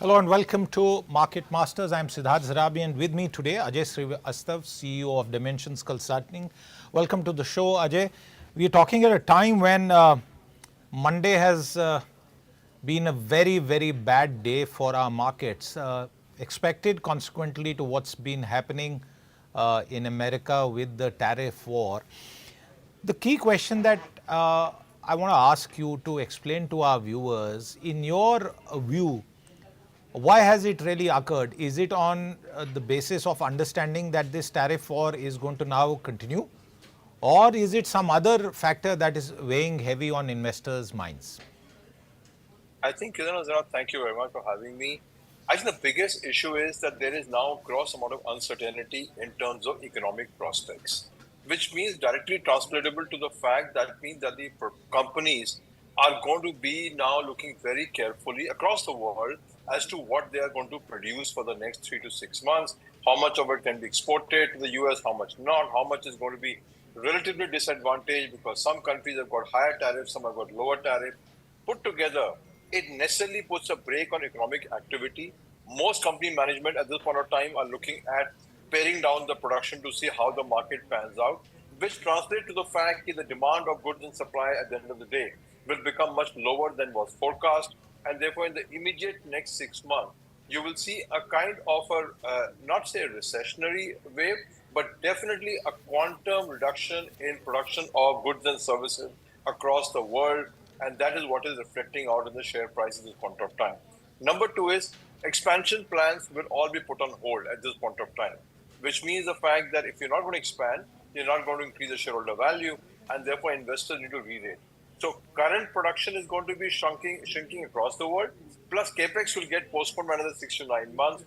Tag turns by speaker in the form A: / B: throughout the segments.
A: Hello and welcome to Market Masters. I'm Siddharth Zarabi and with me today Ajay Srivastava, CEO of Dimensions Consulting. Welcome to the show, Ajay. We are talking at a time when Monday has been a very, very bad day for our markets. Expected consequently to what's been happening in America with the tariff war. The key question that I want to ask you to explain to our viewers, in your view, why has it really occurred? Is it on the basis of understanding that this tariff war is going to now continue? Or is it some other factor that is weighing heavy on investors' minds?
B: I think, Zara, thank you very much for having me. I think the biggest issue is that there is now gross amount of uncertainty in terms of economic prospects, which means directly translatable to the fact that means that the companies are going to be now looking very carefully across the world as to what they are going to produce for the next 3 to 6 months, how much of it can be exported to the US, how much not, how much is going to be relatively disadvantaged because some countries have got higher tariffs, some have got lower tariffs. Put together, it necessarily puts a brake on economic activity. Most company management at this point of time are looking at paring down the production to see how the market pans out, which translates to the fact that the demand of goods and supply at the end of the day will become much lower than was forecast. And therefore, in the immediate next 6 months, you will see a kind of not say a recessionary wave, but definitely a quantum reduction in production of goods and services across the world. And that is what is reflecting out in the share prices at this point of time. Number two is expansion plans will all be put on hold at this point of time, which means the fact that if you're not going to expand, you're not going to increase the shareholder value, and therefore investors need to re-rate. So current production is going to be shrinking across the world, plus capex will get postponed by another 6 to 9 months.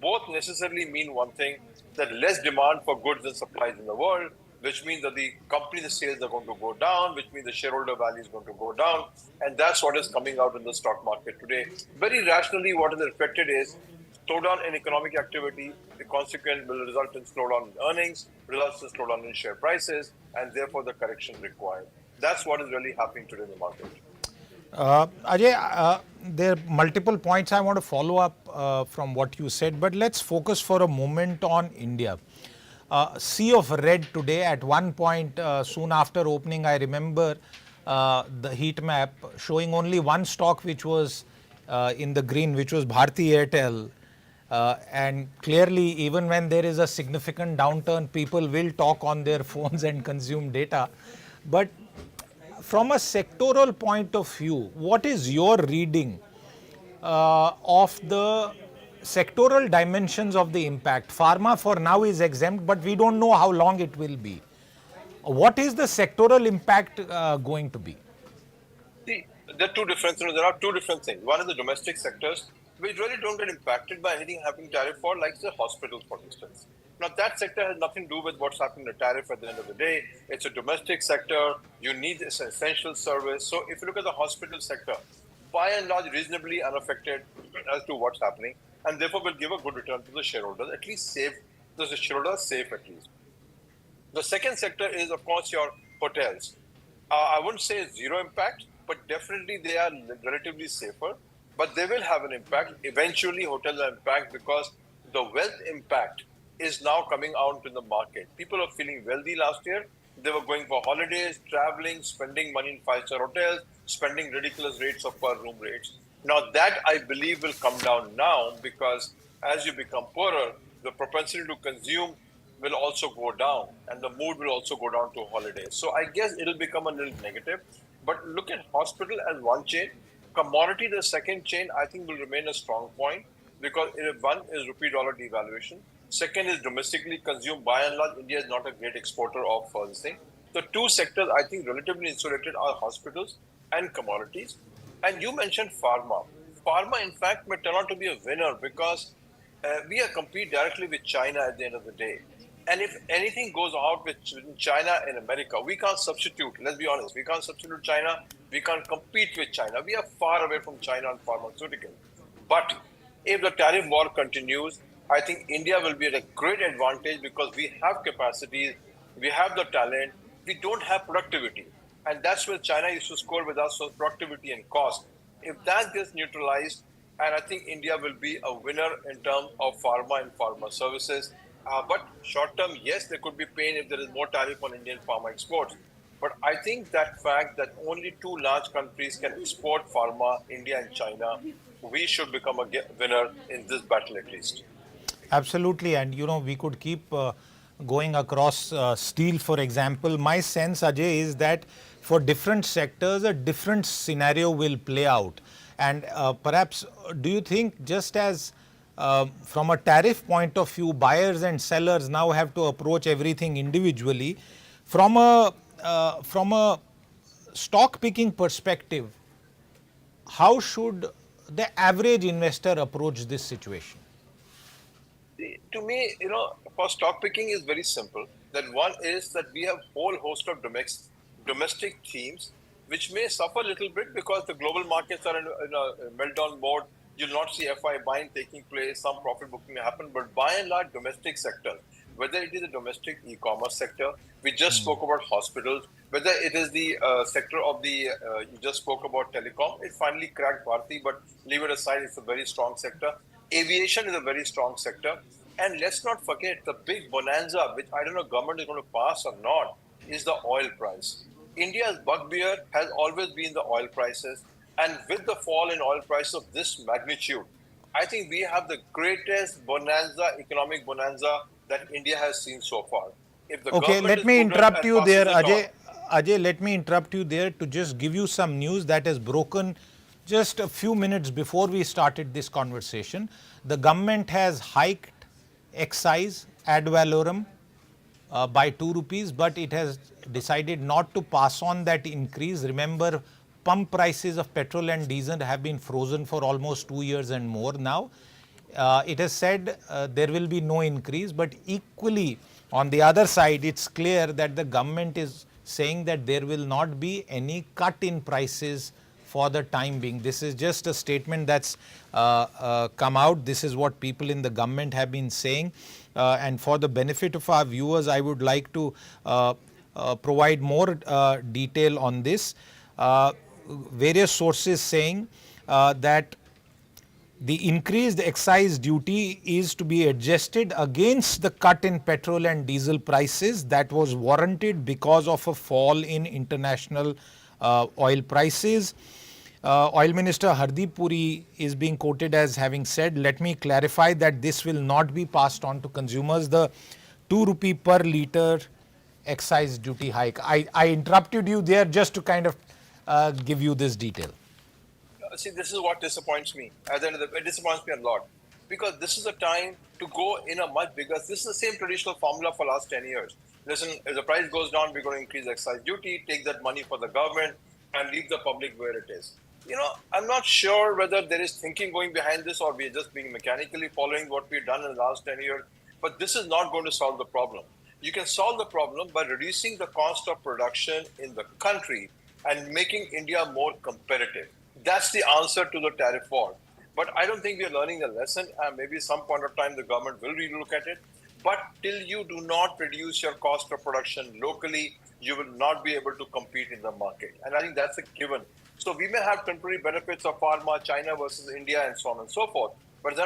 B: Both necessarily mean one thing, that less demand for goods and supplies in the world, which means that the company sales are going to go down, which means the shareholder value is going to go down. And that's what is coming out in the stock market today. Very rationally, what is reflected is slowdown in economic activity. The consequence will result in slowdown in earnings, results in slowdown in share prices, and therefore the correction required. That's what is really happening today in the market.
A: Ajay, there are multiple points I want to follow up from what you said, but let's focus for a moment on India. Sea of red today. At one point, soon after opening, I remember the heat map showing only one stock which was in the green, which was Bharti Airtel. And clearly, even when there is a significant downturn, people will talk on their phones and consume data. But from a sectoral point of view, what is your reading of the sectoral dimensions of the impact? Pharma for now is exempt, but we don't know how long it will be. What is the sectoral impact going to be?
B: See, there are two different things. There are two different things. One is the domestic sectors, which really don't get impacted by anything happening tariff for, like the hospitals, for instance. Now, that sector has nothing to do with what's happening to tariff at the end of the day. It's a domestic sector. You need this essential service. So, if you look at the hospital sector, by and large, reasonably unaffected as to what's happening, and therefore will give a good return to the shareholders, at least safe. The shareholders safe at least. The second sector is, of course, your hotels. I wouldn't say zero impact, but definitely they are relatively safer. But they will have an impact. Eventually, hotels will impact because the wealth impact is now coming out in the market. People are feeling wealthy last year. They were going for holidays, traveling, spending money in five-star hotels, spending ridiculous rates of per room rates. Now, that I believe will come down now because as you become poorer, the propensity to consume will also go down and the mood will also go down to holidays. So I guess it'll become a little negative. But look at hospital as one chain. Commodity, the second chain, I think will remain a strong point because one is rupee dollar devaluation. Second is domestically consumed. By and large, India is not a great exporter of this thing. The two sectors I think relatively insulated are hospitals and commodities. And you mentioned pharma. Pharma, in fact, may turn out to be a winner because we are compete directly with China at the end of the day. And if anything goes out with China and America, we can't substitute. Let's be honest. We can't substitute China. We can't compete with China. We are far away from China and pharmaceuticals. But if the tariff war continues, I think India will be at a great advantage because we have capacities, we have the talent, we don't have productivity. And that's where China used to score with us, so productivity and cost. If that gets neutralized, and I think India will be a winner in terms of pharma and pharma services. But short term, yes, there could be pain if there is more tariff on Indian pharma exports. But I think that fact that only two large countries can export pharma, India and China, we should become a winner in this battle at least.
A: Absolutely, and we could keep going across steel, for example. My sense, Ajay, is that for different sectors, a different scenario will play out. And perhaps, do you think, just as from a tariff point of view, buyers and sellers now have to approach everything individually, from a stock picking perspective, how should the average investor approach this situation?
B: To me, for stock picking is very simple. That one is that we have whole host of domestic themes which may suffer a little bit because the global markets are in a meltdown mode. You'll not see FI buying taking place, some profit booking may happen, but by and large, domestic sector, whether it is the domestic e-commerce sector, we just spoke about hospitals, whether it is the sector of the, you just spoke about telecom, it finally cracked Bharti, but leave it aside, it's a very strong sector. Aviation is a very strong sector. And let's not forget the big bonanza, which I don't know government is going to pass or not, is the oil price. India's bugbear has always been the oil prices. And with the fall in oil prices of this magnitude, I think we have the greatest bonanza, economic bonanza that India has seen so far. If the
A: Okay,
B: government
A: let
B: is
A: me
B: prudent
A: interrupt
B: and
A: you there,
B: passes it on,
A: Ajay. Ajay, let me interrupt you there to just give you some news that has broken just a few minutes before we started this conversation. The government has hiked excise ad valorem by 2 rupees, but it has decided not to pass on that increase. Remember, pump prices of petrol and diesel have been frozen for almost 2 years and more now. It has said there will be no increase, but equally on the other side, it's clear that the government is saying that there will not be any cut in prices for the time being. This is just a statement that's come out. This is what people in the government have been saying. And for the benefit of our viewers, I would like to provide more detail on this. Various sources saying that the increased excise duty is to be adjusted against the cut in petrol and diesel prices that was warranted because of a fall in international oil prices. Oil Minister Hardeep Puri is being quoted as having said, "Let me clarify that this will not be passed on to consumers. The 2 rupee per litre excise duty hike." I interrupted you there just to kind of give you this detail.
B: see, this is what disappoints me. At the end of the, it disappoints me a lot because this is a time to go in a much bigger. This is the same traditional formula for last 10 years. Listen, if the price goes down, we're going to increase excise duty, take that money for the government, and leave the public where it is. I'm not sure whether there is thinking going behind this or we're just being mechanically following what we've done in the last 10 years. But this is not going to solve the problem. You can solve the problem by reducing the cost of production in the country and making India more competitive. That's the answer to the tariff war. But I don't think we are learning the lesson. Maybe some point of time the government will relook at it. But till you do not reduce your cost of production locally, you will not be able to compete in the market. And I think that's a given. So we may have temporary benefits of pharma, China versus India, and so on and so forth. But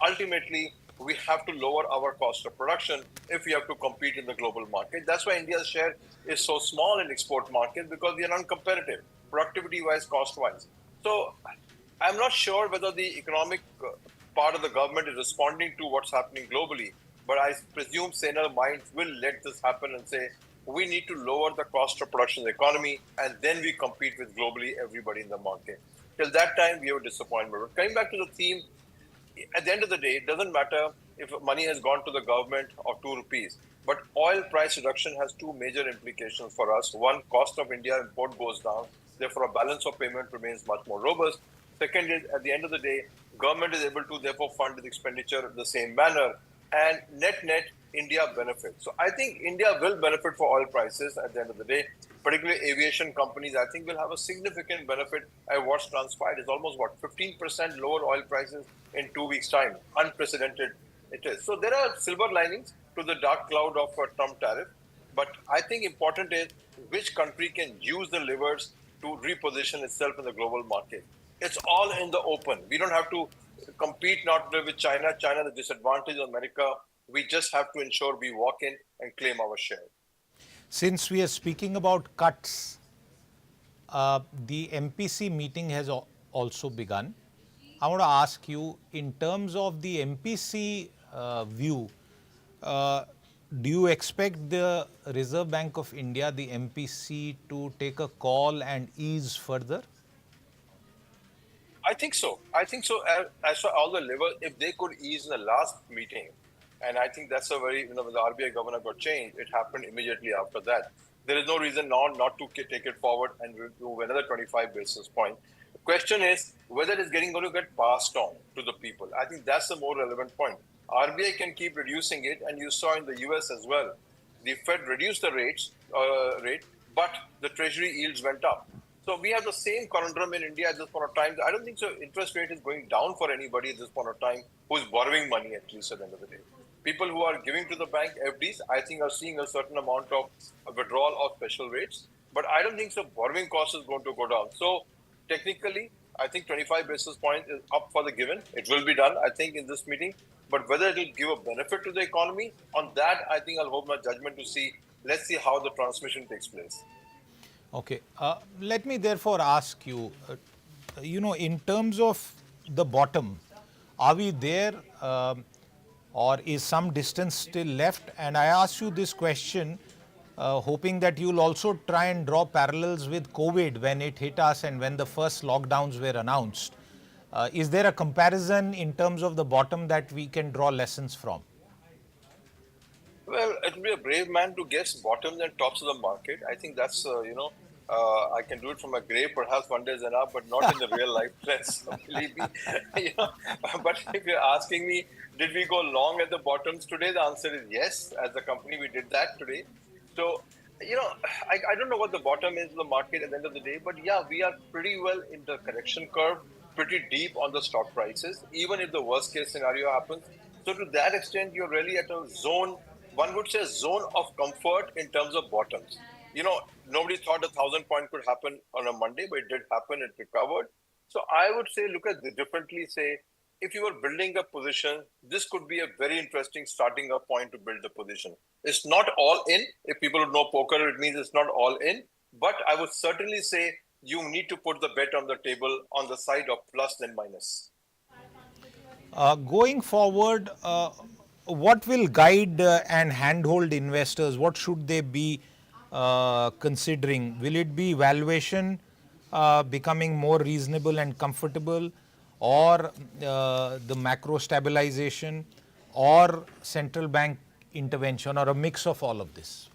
B: ultimately, we have to lower our cost of production if we have to compete in the global market. That's why India's share is so small in export market because we are uncompetitive, productivity-wise, cost-wise. So I'm not sure whether the economic part of the government is responding to what's happening globally, but I presume saner minds will let this happen and say, we need to lower the cost of production in the economy, and then we compete with globally everybody in the market. Till that time, we have a disappointment. But coming back to the theme, at the end of the day, it doesn't matter if money has gone to the government or 2 rupees. But oil price reduction has two major implications for us. One, cost of India import goes down. Therefore, a balance of payment remains much more robust. Second is, at the end of the day, government is able to therefore fund the expenditure in the same manner. And net, India benefits. So I think India will benefit for oil prices at the end of the day. Particularly aviation companies, I think will have a significant benefit at what's transpired. It's almost, 15% lower oil prices in 2 weeks' time. Unprecedented it is. So there are silver linings to the dark cloud of a Trump tariff. But I think important is which country can use the levers to reposition itself in the global market. It's all in the open. We don't have to compete not with China. China, the disadvantage of America. We just have to ensure we walk in and claim our share.
A: Since we are speaking about cuts, the MPC meeting has also begun. I want to ask you, in terms of the MPC view, uh, do you expect the Reserve Bank of India, the MPC, to take a call and ease further?
B: I think so. I think so. As for all the level, if they could ease in the last meeting, and I think that's a very, when the RBI governor got changed, it happened immediately after that. There is no reason now not to take it forward and remove another 25 basis point. The question is whether it's going to get passed on to the people. I think that's the more relevant point. RBI can keep reducing it, and you saw in the US as well. The Fed reduced the rate, but the Treasury yields went up. So we have the same conundrum in India at this point of time. I don't think so. Interest rate is going down for anybody at this point of time who is borrowing money, at least at the end of the day. People who are giving to the bank FDs, I think, are seeing a certain amount of withdrawal of special rates. But I don't think so. Borrowing cost is going to go down. So technically, I think 25 basis points is up for the given. It will be done, I think, in this meeting. But whether it will give a benefit to the economy, on that, I think I'll hold my judgment to see. Let's see how the transmission takes place.
A: Okay. Let me therefore ask you, in terms of the bottom, are we there or is some distance still left? And I ask you this question, hoping that you'll also try and draw parallels with COVID when it hit us and when the first lockdowns were announced. Is there a comparison in terms of the bottom that we can draw lessons from?
B: Well, it will be a brave man to guess bottoms and tops of the market. I think that's, I can do it from a grave, perhaps one day is enough, but not in the real life sense, believe me. But if you're asking me, did we go long at the bottoms today? The answer is yes. As a company, we did that today. So, I don't know what the bottom is of the market at the end of the day, but yeah, we are pretty well in the correction curve, pretty deep on the stock prices, even if the worst case scenario happens. So to that extent, you're really at a zone, one would say zone of comfort in terms of bottoms. Nobody thought 1,000 point could happen on a Monday, but it did happen, it recovered. So I would say, look at it differently, say, if you were building a position, this could be a very interesting starting up point to build the position. It's not all in. If people know poker, it means it's not all in. But I would certainly say you need to put the bet on the table on the side of plus than minus.
A: Going forward, what will guide and handhold investors? What should they be considering? Will it be valuation becoming more reasonable and comfortable, or the macro stabilization, or central bank intervention, or a mix of all of this?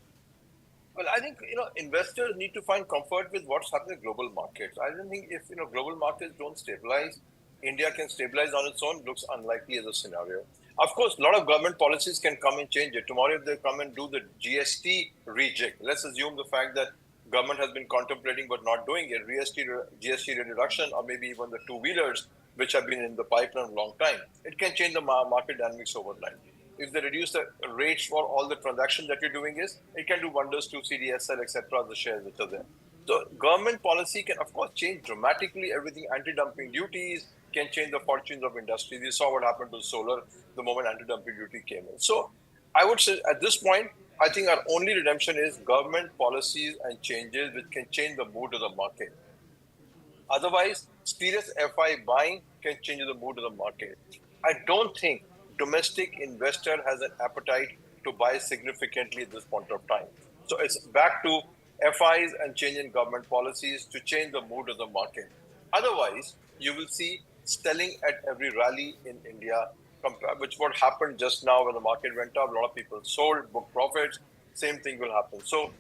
B: Well, I think investors need to find comfort with what's happening in global markets. I don't think if global markets don't stabilize, India can stabilize on its own. Looks unlikely as a scenario. Of course, a lot of government policies can come and change it. Tomorrow, if they come and do the GST rejig, let's assume the fact that government has been contemplating but not doing it, GST reduction, or maybe even the two-wheelers, which have been in the pipeline a long time, it can change the market dynamics overnight. If they reduce the rates for all the transactions that you're doing, it can do wonders to CDSL, etc., the shares which are there. So government policy can, of course, change dramatically everything. Anti-dumping duties can change the fortunes of industry. We saw what happened to solar the moment anti-dumping duty came in. So I would say at this point, I think our only redemption is government policies and changes which can change the mood of the market. Otherwise, serious FI buying can change the mood of the market. I don't think domestic investor has an appetite to buy significantly at this point of time. So it's back to FIs and change in government policies to change the mood of the market. Otherwise, you will see selling at every rally in India, which what happened just now when the market went up. A lot of people sold, booked profits. Same thing will happen. So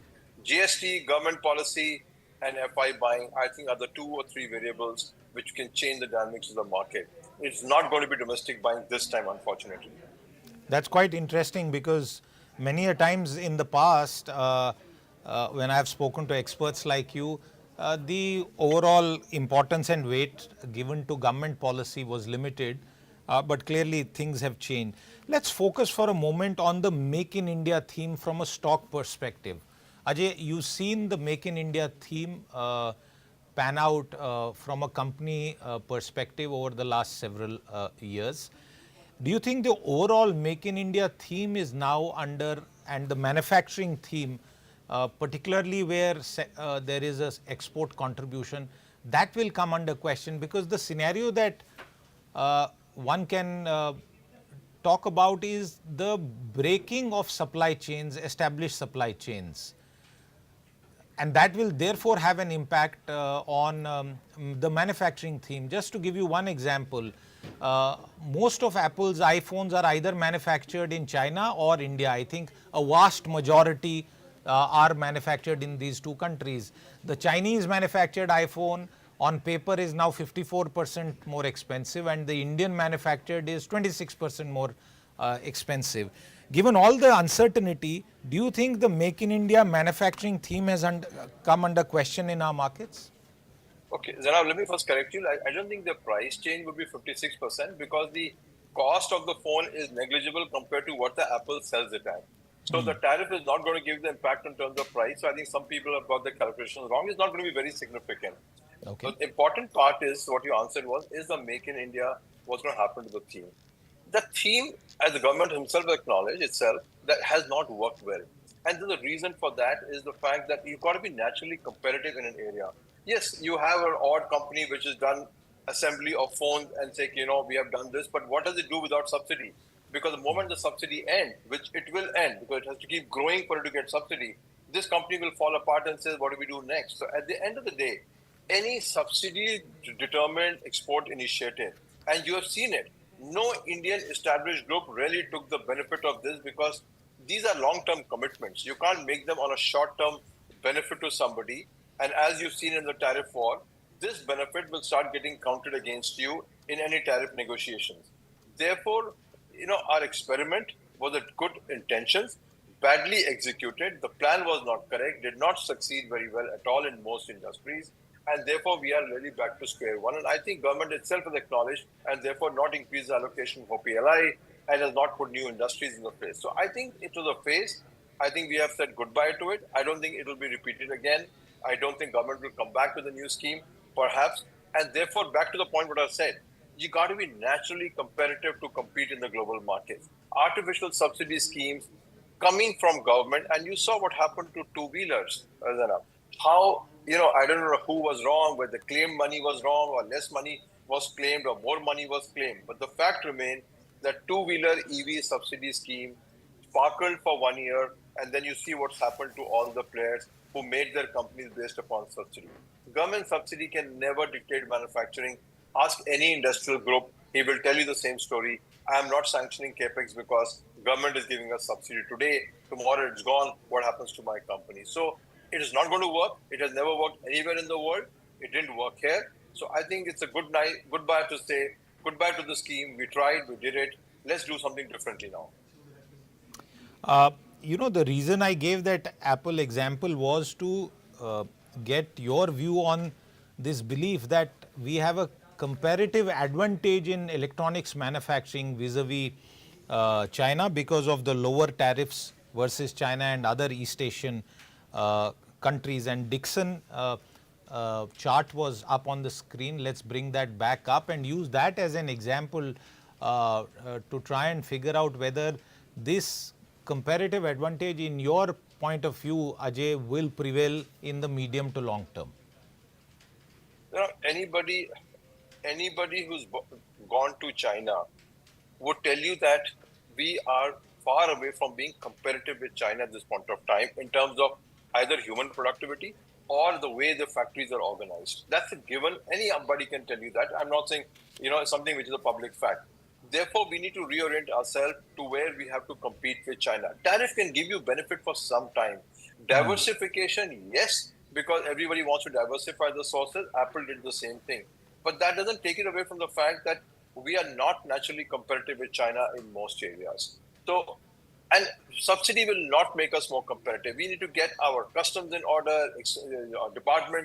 B: GST, government policy, and FI buying, I think, are the 2 or 3 variables which can change the dynamics of the market. It's not going to be domestic buying this time, unfortunately.
A: That's quite interesting, because many a times in the past, when I've spoken to experts like you, the overall importance and weight given to government policy was limited, but clearly things have changed. Let's focus for a moment on the Make in India theme from a stock perspective. Ajay, you've seen the Make in India theme pan out from a company perspective over the last several years. Do you think the overall Make in India theme is now under, and the manufacturing theme, particularly where there is an export contribution, that will come under question? Because the scenario that one can talk about is the breaking of supply chains, established supply chains. And that will therefore have an impact on the manufacturing theme. Just to give you one example, most of Apple's iPhones are either manufactured in China or India. I think a vast majority are manufactured in these two countries. The Chinese manufactured iPhone on paper is now 54% more expensive, and the Indian manufactured is 26% more expensive. Given all the uncertainty, do you think the Make in India manufacturing theme has come under question in our markets?
B: Okay, Zanav, let me first correct you. I don't think the price change would be 56% because the cost of the phone is negligible compared to what the Apple sells it at. So the tariff is not going to give the impact in terms of price. So I think some people have got the calculations wrong. It's not going to be very significant.
A: Okay.
B: The important part is what you answered was, is the Make in India, what's going to happen to the theme? The theme, as the government himself acknowledged itself, that has not worked well. And the reason for that is the fact that you've got to be naturally competitive in an area. Yes, you have an odd company which has done assembly of phones and say, we have done this, but what does it do without subsidy? Because the moment the subsidy ends, which it will end, because it has to keep growing for it to get subsidy, this company will fall apart and says, what do we do next? So at the end of the day, any subsidy-determined export initiative, and you have seen it, no Indian established group really took the benefit of this because these are long-term commitments. You can't make them on a short-term benefit to somebody. And as you've seen in the tariff war, this benefit will start getting counted against you in any tariff negotiations. Therefore, our experiment was at good intentions, badly executed. The plan was not correct, did not succeed very well at all in most industries. And therefore, we are really back to square one. And I think government itself has acknowledged and therefore not increased the allocation for PLI and has not put new industries in the place. So I think it was a phase. I think we have said goodbye to it. I don't think it will be repeated again. I don't think government will come back with a new scheme, perhaps. And therefore, back to the point what I said, you got to be naturally competitive to compete in the global markets. Artificial subsidy schemes coming from government, and you saw what happened to two-wheelers, how, I don't know who was wrong, whether claimed money was wrong or less money was claimed or more money was claimed. But the fact remains that two-wheeler EV subsidy scheme sparkled for 1 year, and then you see what's happened to all the players who made their companies based upon subsidy. Government subsidy can never dictate manufacturing. Ask any industrial group, he will tell you the same story. I am not sanctioning capex because government is giving us subsidy today. Tomorrow it's gone. What happens to my company? So it is not going to work. It has never worked anywhere in the world. It didn't work here. So I think it's a goodbye to say goodbye to the scheme. We tried, we did it. Let's do something differently now.
A: The reason I gave that Apple example was to get your view on this belief that we have a comparative advantage in electronics manufacturing vis-a-vis China because of the lower tariffs versus China and other East Asian countries. And Dixon chart was up on the screen. Let's bring that back up and use that as an example to try and figure out whether this comparative advantage in your point of view, Ajay, will prevail in the medium to long term.
B: Anybody who's gone to China would tell you that we are far away from being competitive with China at this point of time in terms of either human productivity or the way the factories are organized. That's a given. Anybody can tell you that. I'm not saying, something which is a public fact. Therefore, we need to reorient ourselves to where we have to compete with China. Tariff can give you benefit for some time. Diversification, yes, because everybody wants to diversify the sources. Apple did the same thing. But that doesn't take it away from the fact that we are not naturally competitive with China in most areas. So, and subsidy will not make us more competitive. We need to get our customs in order,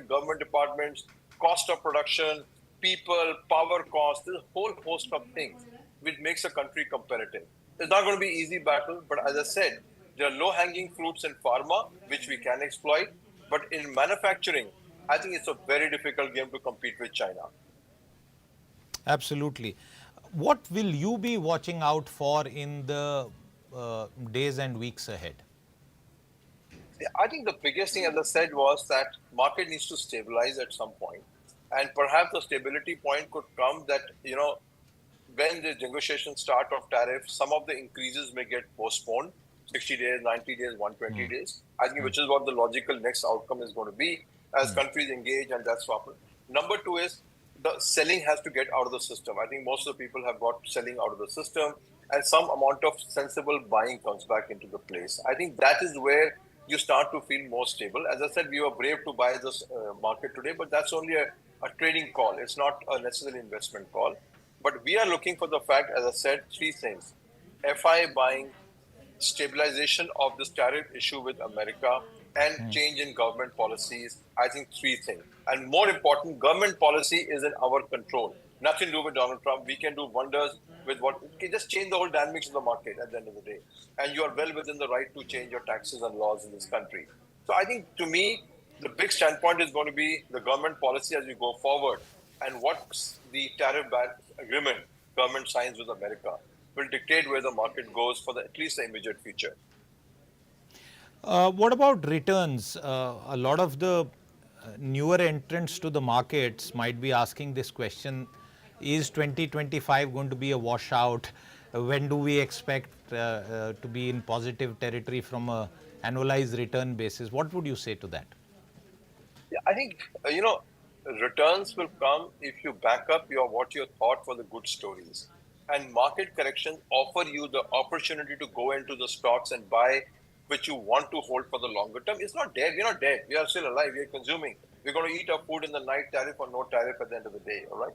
B: government departments, cost of production, people, power costs, there's a whole host of things which makes a country competitive. It's not going to be easy battle, but as I said, there are low-hanging fruits in pharma, which we can exploit. But in manufacturing, I think it's a very difficult game to compete with China.
A: Absolutely. What will you be watching out for in the days and weeks ahead?
B: I think the biggest thing, as I said, was that market needs to stabilize at some point, and perhaps the stability point could come that when the negotiations start of tariffs, some of the increases may get postponed, 60 days, 90 days, 120 days. I think which is what the logical next outcome is going to be as countries engage, and that's what. Number two is the selling has to get out of the system. I think most of the people have got selling out of the system, and some amount of sensible buying comes back into the place. I think that is where you start to feel more stable. As I said, we were brave to buy this market today, but that's only a trading call. It's not a necessary investment call. But we are looking for the fact, as I said, three things: FI buying, stabilization of this tariff issue with America, and change in government policies. I think three things. And more important, government policy is in our control. Nothing to do with Donald Trump. We can do wonders with what we can just change the whole dynamics of the market at the end of the day. And you are well within the right to change your taxes and laws in this country. So I think to me, the big standpoint is going to be the government policy as we go forward, and what's the tariff agreement government signs with America will dictate where the market goes for at least the immediate future.
A: What about returns? A lot of the newer entrants to the markets might be asking this question: is 2025 going to be a washout? When do we expect to be in positive territory from a annualized return basis? What would you say to that?
B: Yeah, I think returns will come if you back up what you thought for the good stories, and market corrections offer you the opportunity to go into the stocks and buy which you want to hold for the longer term. It's not dead. We're not dead. We are still alive. We are consuming. We're going to eat our food in the night, tariff or no tariff at the end of the day. All right.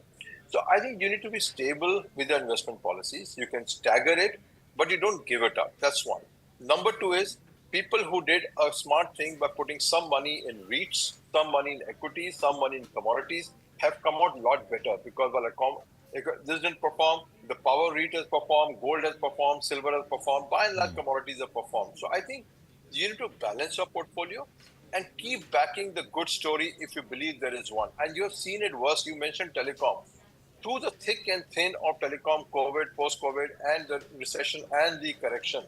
B: So I think you need to be stable with your investment policies. You can stagger it, but you don't give it up. That's one. Number two is people who did a smart thing by putting some money in REITs, some money in equities, some money in commodities have come out a lot better because this didn't perform, the power REIT has performed, gold has performed, silver has performed, by and large commodities have performed. So I think you need to balance your portfolio and keep backing the good story if you believe there is one. And you have seen it worse. You mentioned telecom. Through the thick and thin of telecom, COVID, post-COVID, and the recession and the correction,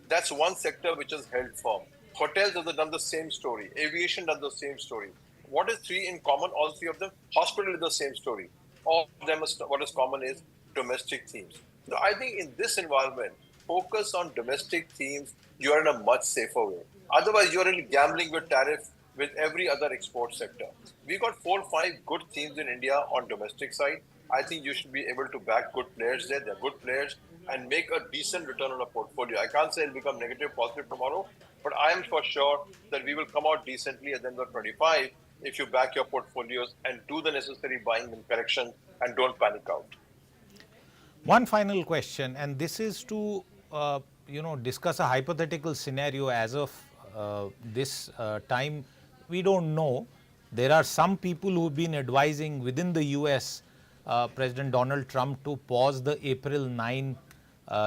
B: that's one sector which has held firm. Hotels have done the same story. Aviation does the same story. What is three in common? All three of them. Hospital is the same story. All of them, what is common is domestic themes. So I think in this environment, focus on domestic themes. You are in a much safer way. Otherwise, you're really gambling with tariffs with every other export sector. We got 4 or 5 good themes in India on domestic side. I think you should be able to back good players there. They're good players and make a decent return on a portfolio. I can't say it'll become negative, positive tomorrow, but I am for sure that we will come out decently at the end of 25 if you back your portfolios and do the necessary buying and correction and don't panic out.
A: One final question, and this is to discuss a hypothetical scenario. As of this time, we don't know. There are some people who've been advising within the US President Donald Trump to pause the April 9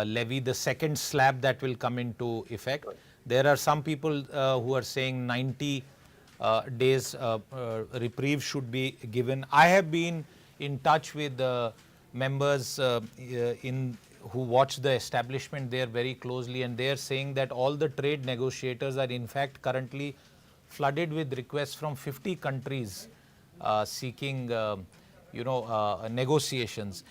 A: levy, the second slab that will come into effect. There are some people who are saying 90 days reprieve should be given. I have been in touch with members who watch the establishment there very closely, and they are saying that all the trade negotiators are in fact currently flooded with requests from 50 countries seeking negotiations.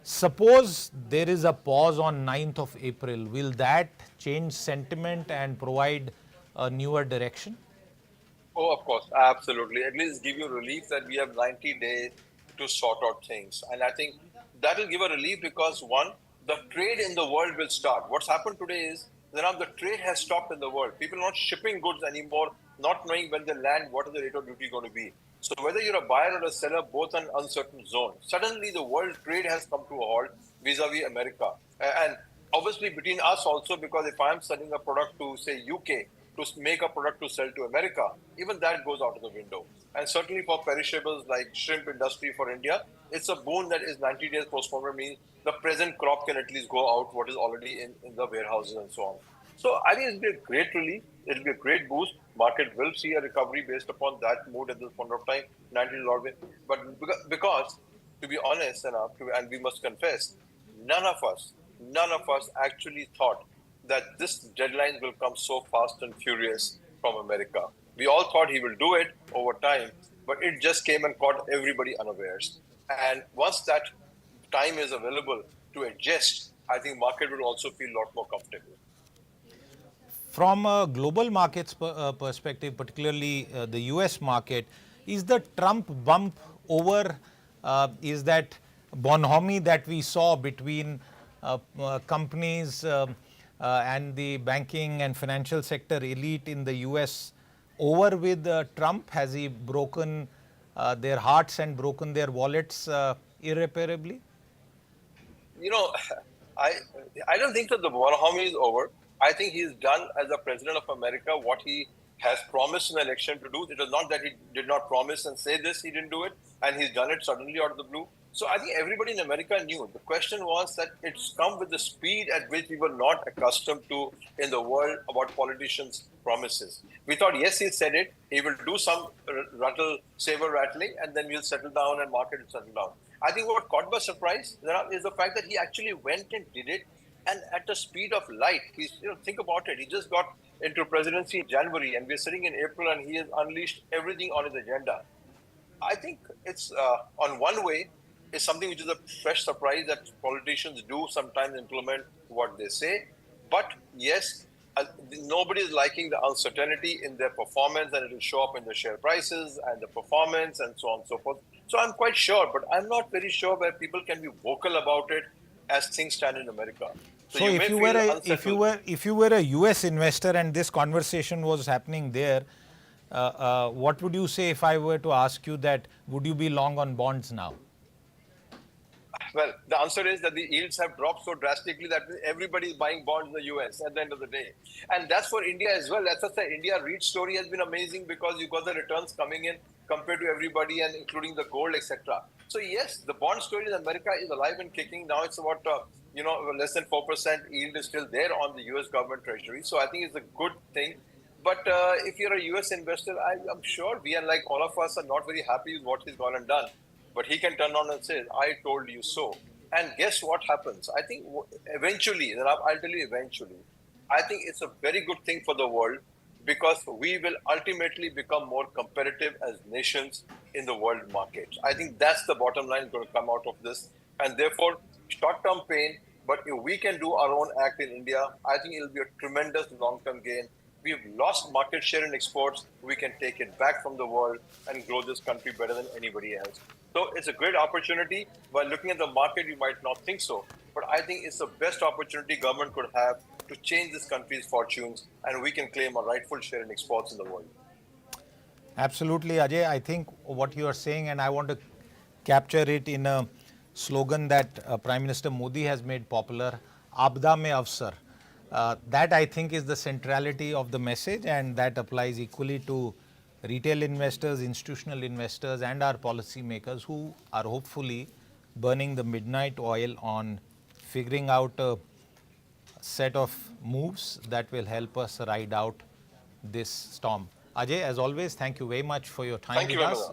A: Suppose there is a pause on 9th of April, will that change sentiment and provide a newer direction?
B: Oh, of course, absolutely. At least give you relief that we have 90 days to sort out things. And I think that will give a relief because one, the trade in the world will start. What's happened today is now the trade has stopped in the world. People are not shipping goods anymore, not knowing when they land, what is the rate of duty going to be. So whether you're a buyer or a seller, both an uncertain zone. Suddenly the world trade has come to a halt vis-a-vis America. And obviously between us also, because if I'm selling a product to say UK, to make a product to sell to America, even that goes out of the window. And certainly for perishables like shrimp industry for India, it's a boon that is 90 days postponement means the present crop can at least go out what is already in the warehouses and so on. So I think it's been a great relief. It'll be a great boost. Market will see a recovery based upon that mood at this point of time. 90 dollar, but because to be honest enough, and we must confess, none of us actually thought that this deadline will come so fast and furious from America. We all thought he will do it over time, but it just came and caught everybody unawares. And once that time is available to adjust, I think market will also feel a lot more comfortable.
A: From a global markets perspective, particularly the US market, is the Trump bump over? Is that bonhomie that we saw between companies and the banking and financial sector elite in the US over with Trump? Has he broken their hearts and broken their wallets irreparably?
B: You know, I don't think that the bonhomie is over. I think he's done as a president of America what he has promised in the election to do. It was not that he did not promise and say this, he didn't do it, and he's done it suddenly out of the blue. So I think everybody in America knew. The question was that it's come with the speed at which we were not accustomed to in the world about politicians' promises. We thought, yes, he said it. He will do some saber rattling, and then we'll settle down and market will settle down. I think what caught by surprise is the fact that he actually went and did it, and at the speed of light. Think about it. He just got into presidency in January, and we're sitting in April, and he has unleashed everything on his agenda. I think it's on one way, it's something which is a fresh surprise that politicians do sometimes implement what they say. But yes, nobody is liking the uncertainty in their performance, and it will show up in the share prices and the performance and so on and so forth. So I'm quite sure, but I'm not very sure where people can be vocal about it as things stand in America.
A: So if you were a US investor and this conversation was happening there, what would you say if I were to ask you that? Would you be long on bonds now?
B: Well, the answer is that the yields have dropped so drastically that everybody is buying bonds in the US at the end of the day. And that's for India as well. That's just the India REIT story has been amazing because you got the returns coming in compared to everybody and including the gold, etc. So yes, the bond story in America is alive and kicking. Now it's about, less than 4% yield is still there on the US government treasury. So I think it's a good thing. But if you're a US investor, I'm sure we, unlike all of us, are not very happy with what he's gone and done. But he can turn on and say, I told you so. And guess what happens? I think eventually, and I'll tell you eventually, I think it's a very good thing for the world because we will ultimately become more competitive as nations in the world market. I think that's the bottom line going to come out of this. And therefore, short-term pain, but if we can do our own act in India, I think it'll be a tremendous long-term gain. We've lost market share in exports. We can take it back from the world and grow this country better than anybody else. So it's a great opportunity. While looking at the market, you might not think so. But I think it's the best opportunity government could have to change this country's fortunes, and we can claim a rightful share in exports in the world.
A: Absolutely, Ajay. I think what you are saying, and I want to capture it in a slogan that Prime Minister Modi has made popular, Abda Mein Avsar. That I think is the centrality of the message, and that applies equally to retail investors, institutional investors, and our policymakers who are hopefully burning the midnight oil on figuring out a set of moves that will help us ride out this storm. Ajay, as always, thank you very much for your time with us.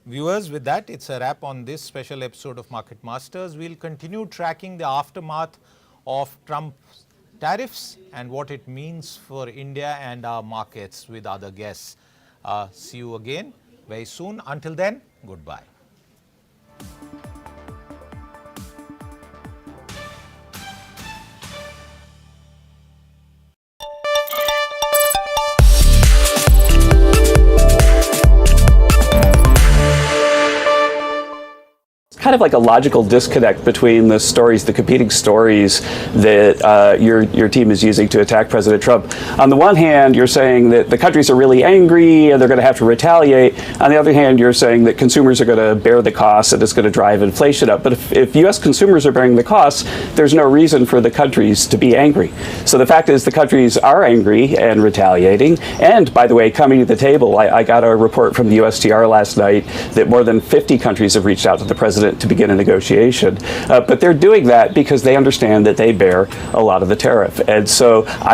A: Viewers, with that, it's a wrap on this special episode of Market Masters. We'll continue tracking the aftermath of Trump's tariffs and what it means for India and our markets with other guests. See you again very soon. Until then, goodbye.
C: Kind of like a logical disconnect between the stories, the competing stories that your team is using to attack President Trump. On the one hand, you're saying that the countries are really angry and they're going to have to retaliate. On the other hand, you're saying that consumers are going to bear the costs and it's going to drive inflation up. But if U.S. consumers are bearing the costs, there's no reason for the countries to be angry. So the fact is the countries are angry and retaliating. And by the way, coming to the table, I got a report from the USTR last night that more than 50 countries have reached out to the president to begin a negotiation. But they're doing that because they understand that they bear a lot of the tariff. And so I don't